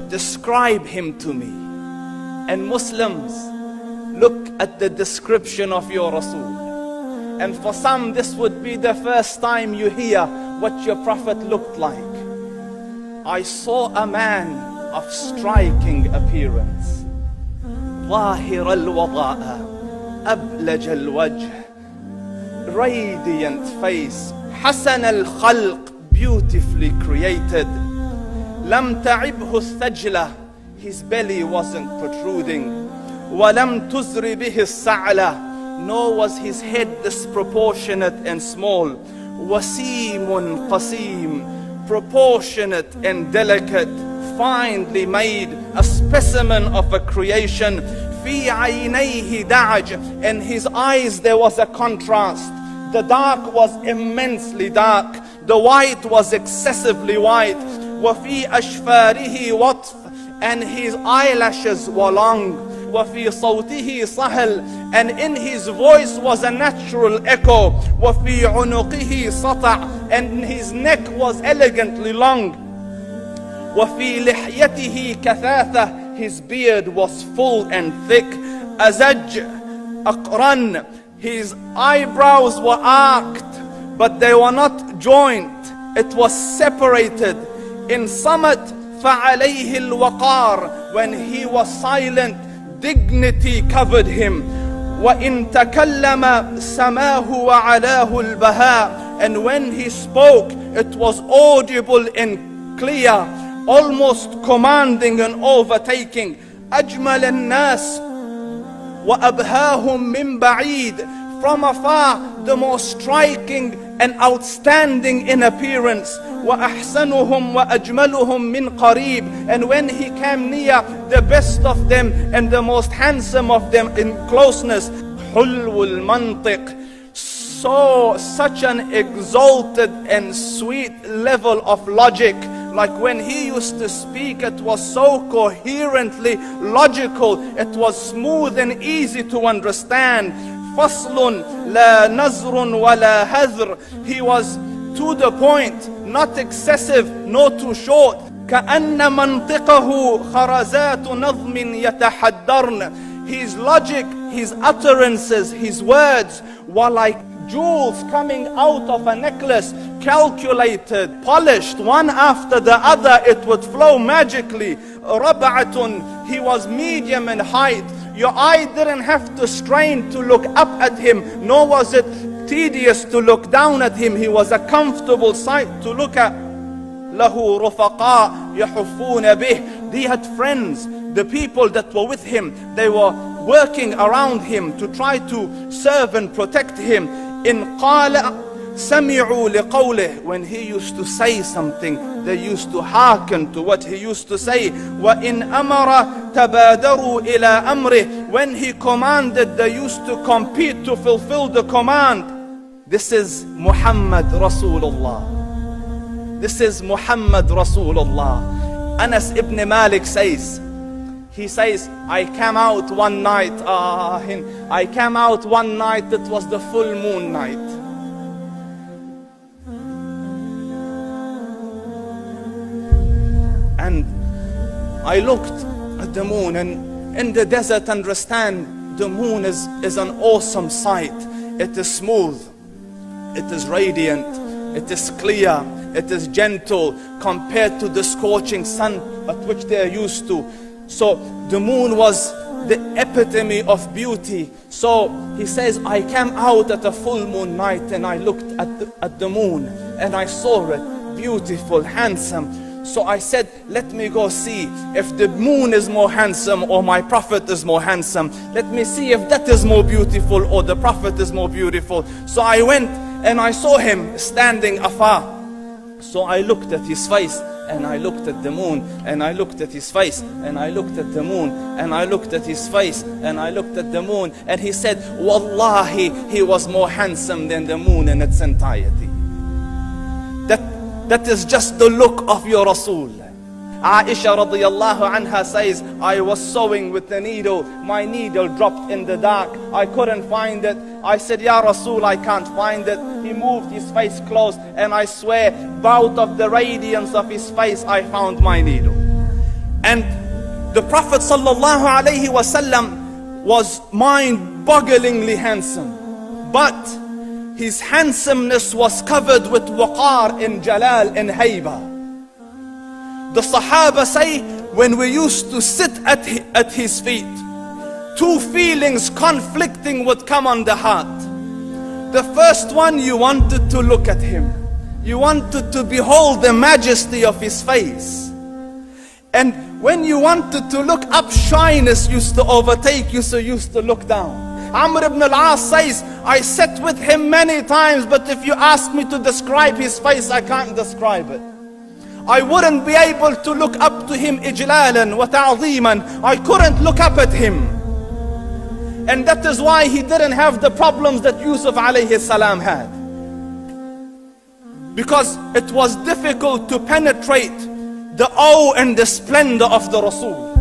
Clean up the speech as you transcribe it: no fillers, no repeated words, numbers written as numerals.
describe him to me. And Muslims, look at the description of your Rasul. And for some, this would be the first time you hear what your Prophet looked like. I saw a man of striking appearance. ظاهر الوضاء أبلج الوجه, radiant face, حسن الخلق, beautifully created. لم تعبه الثجلة, his belly wasn't protruding. ولم تزر به السعلة, nor was his head disproportionate and small. وسيم قسيم, proportionate and delicate, finely made, a specimen of a creation. في عينيه دعج, in his eyes there was a contrast. The dark was immensely dark, the white was excessively white. وفي أشفاره وطف, and his eyelashes were long. وفي صوته صهل, and in his voice was a natural echo. وفي عنقه سطع, and his neck was elegantly long. وفي لحيته كثاثة, his beard was full and thick. أزج أقرن, his eyebrows were arched, but they were not joint, it was separated. In summit فعليه الوقار, when he was silent, dignity covered him. وإن تكلم سماه وعلاه البهاء, and when he spoke it was audible and clear, almost commanding and overtaking. أجمل الناس وأبهاهم من بعيد, from afar the most striking and outstanding in appearance. وأحسنهم وأجملهم من قريب, and when he came near, the best of them and the most handsome of them in closeness. حلو المنطق, so such an exalted and sweet level of logic. Like when he used to speak, it was so coherently logical, it was smooth and easy to understand. فصل لا نزر ولا هذر, he was to the point, not excessive nor too short. كأن منطقه خرزات نظم يتحدرن, his logic, his utterances, his words were like jewels coming out of a necklace, calculated, polished, one after the other, it would flow magically. ربعة, he was medium in height. Your eye didn't have to strain to look up at him, nor was it tedious to look down at him. He was a comfortable sight to look at. له رفقاء يحفون به, he had friends, the people that were with him, they were working around him to try to serve and protect him. إن قال سمعوا لقوله, when he used to say something, they used to hearken to what he used to say. وإن أمر تبادروا إلى أمره, when he commanded, they used to compete to fulfill the command. This is Muhammad Rasulullah. This is Muhammad Rasulullah. Anas ibn Malik says, he says, I came out one night, it was the full moon night. And I looked at the moon, and in the desert, understand, the moon is an awesome sight. It is smooth, it is radiant, it is clear, it is gentle compared to the scorching sun at which they are used to. So the moon was the epitome of beauty. So he says, I came out at a full moon night and I looked at the moon and I saw it beautiful, handsome. So I said, let me go see if the moon is more handsome or my Prophet is more handsome. Let me see if that is more beautiful or the Prophet is more beautiful. So I went and I saw him standing afar. So I looked at his face and I looked at the moon, and I looked at his face, and I looked at the moon, and I looked at his face, and I looked at the moon, and he said, Wallahi, he was more handsome than the moon in its entirety. That is just the look of your Rasul. Aisha radiyallahu anha says, I was sewing with the needle, my needle dropped in the dark, I couldn't find it. I said, Ya Rasul, I can't find it. He moved his face close, and I swear, out of the radiance of his face, I found my needle. And the Prophet sallallahu alaihi wasallam was mind-bogglingly handsome, but his handsomeness was covered with waqar and jalal and hayba. The Sahaba say, when we used to sit at his feet, two feelings conflicting would come on the heart. The first one, you wanted to look at him. You wanted to behold the majesty of his face. And when you wanted to look up, shyness used to overtake you, so you used to look down. Amr ibn al-As says, I sat with him many times, but if you ask me to describe his face, I can't describe it. I wouldn't be able to look up to him ijlalan wa ta'zeeman. I couldn't look up at him. And that is why he didn't have the problems that Yusuf alayhi salam had. Because it was difficult to penetrate the awe and the splendor of the Rasul.